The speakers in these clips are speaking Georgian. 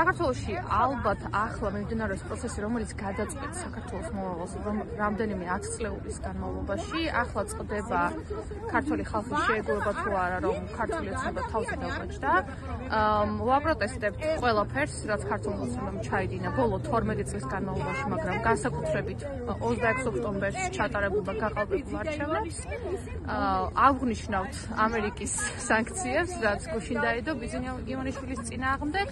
საქართველოში ალბათ ახლა მიმდინარეობს პროცესი, რომელიც გადაწყვეტს საქართველოს მომავალს რამდენიმე 10 წლების განმავლობაში. ახლა წყდება ქართული ხალხის შეეგუება თუ არა, რომ ქართული ოცნება თავზე დაგვაჩნდა. ვაპროტესტებთ ყველაფერს, რაც ქართულ ოცნებამ ჩაიდინა ბოლო 12 წლის განმავლობაში, მაგრამ განსაკუთრებით 26 ოქტომბერს ჩატარებულ და გაყალბებულ არჩევნებს. აღვნიშნავთ ამერიკის სანქციებს, რაც გუშინ დაედო ბიზნეს გიმონიშვილის წინააღმდეგ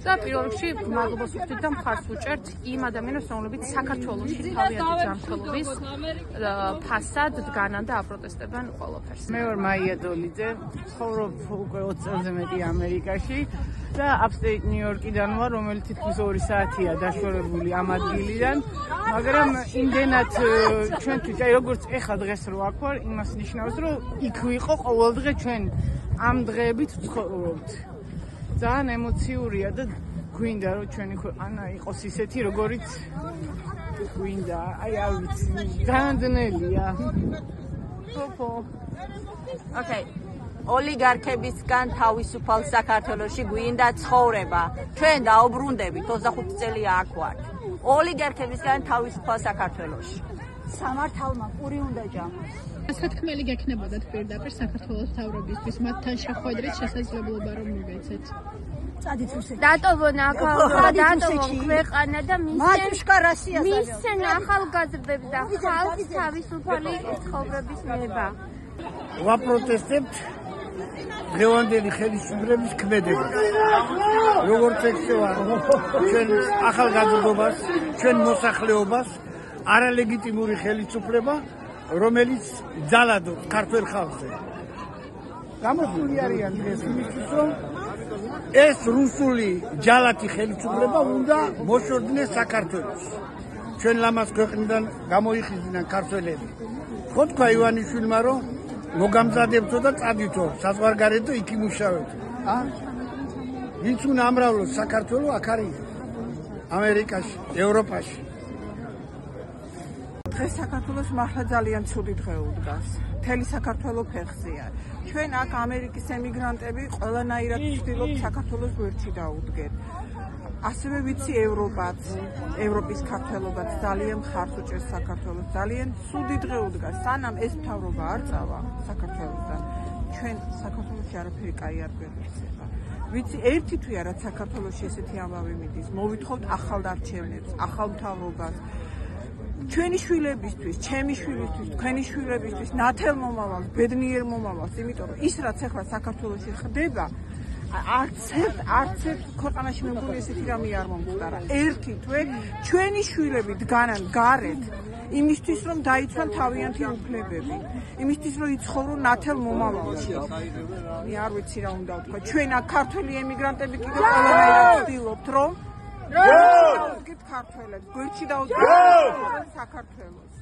და პირველ რიგში მადლობას ვუხდით და მხარს ვუჭერთ იმ ადამიანებს, რომლებიც საქართველოში თავიანთი ჯანმრთელობის ფასად დგანან და აპროტესტებენ ყველაფერს. მე ვარ მაია დოლიძე, ცხოვრობ უკვე 20 წელზე მეტი ამერიკაში და upstate New York-დან ვარ, რომელიც თითქმის 2 საათია დაშორებული ამ ადგილიდან, მაგრამ იმდენად ჩვენთვის, აი როგორც ეხა დღეს რო აქ ვარ, იმას ნიშნავს, რომ იქ ვიყო ყოველდღე ჩვენ ამ დღეებით ვცხოვრობთ. ძალიან ემოციურია და გვინდა რომ ჩვენი ქვეყანა იყოს ისეთი, როგორიც გვინდა. აი არ ვიცი, განძნელია. Okay. ოლიგარქებისგან თავისუფალ საქართველოში გვინდა ცხოვრება. ჩვენ დაუბრუნდებით 25 წელია აქ ვართ. ოლიგარქებისგან თავისუფალ საქართველოში. სამართალმა პური უნდა ჯამოს. სასათქმელი გექნებოდათ პირდაპირ საქართველოს მთავრობისთვის, მათთან შეხვედრით შესაძლებლობა რომ მივეცეთ. დატოვონ ქვეყანა და მისცენ ახალგაზრდებს და ხალხს თავისუფალი ცხოვრების ნება. ვაპროტესტებთ დღევანდელი ხელისუფლების ქმედებას. როგორც ექცევა ჩვენ ახალგაზრდობას, ჩვენ მოსახლეობას, არალეგიტიმური ხელისუფლება, რომელიც ძალადობს ქართველ ხალხზე. გამოსული არიან დღეს იმისთვის, რომ ეს რუსული ჯალათი ხელისუფლება უნდა მოშორდნენ საქართველოს. ჩვენ ლამაზ ქვეყნიდან გამოიხიზნენ ქართველები. ხო თქვა ივანიშვილმა, რომ მოგამზადებთო და წადითო საზღვარგარეთ და იქ იმუშავებთ. ვინც უნდა ამრავლოს საქართველო აქ არის ამერიკაში, ევროპაში. დღეს საქართველოს მართლა ძალიან ცუდი დღე უდგას. მთელი საქართველო ფეხზეა. ჩვენ აქ ამერიკის ემიგრანტები ყველანაირად ვცდილობთ საქართველოს გვერდში დაუდგეთ. ასევე ვიცი ევროპაც, ევროპის ქართველობაც ძალიან მხარს უჭერს საქართველოს. ძალიან ცუდი დღე უდგას. სანამ ეს მთავრობა არ წავა საქართველოსთან, ჩვენ საქართველოში არაფერი კაი არ გვექნება. ვიცი ერთი თვეა რაც საქართველოში ესეთი ამბავი მიდის. მოვითხოვთ ახალ არჩევნებს, ახალ მთავრობას. ჩვენი შვილებისთვის, ჩემი შვილისთვის, თქვენი შვილებისთვის, ნათელ მომავალს, ბედნიერ მომავალს, იმიტომ რომ ის რაც ახლა საქართველოში ხდება, არც ერთ ქვეყანაში მე მგონი ესეთი რამე არ მომხდარა. ერთი თვე ჩვენი შვილები დგანან გარეთ იმისთვის რომ დაიცვან თავიანთი უფლებები, იმისთვის რომ იცხოვრონ ნათელ მომავალში. მე არ ვიცი რა უნდა ვთქვა. ჩვენ აქ ქართველი ემიგრანტები კიდევ ყველანაირად ვცდილობთ რომ გეთ ქართველებს გვერდში დაუდგეთ საქართველოს.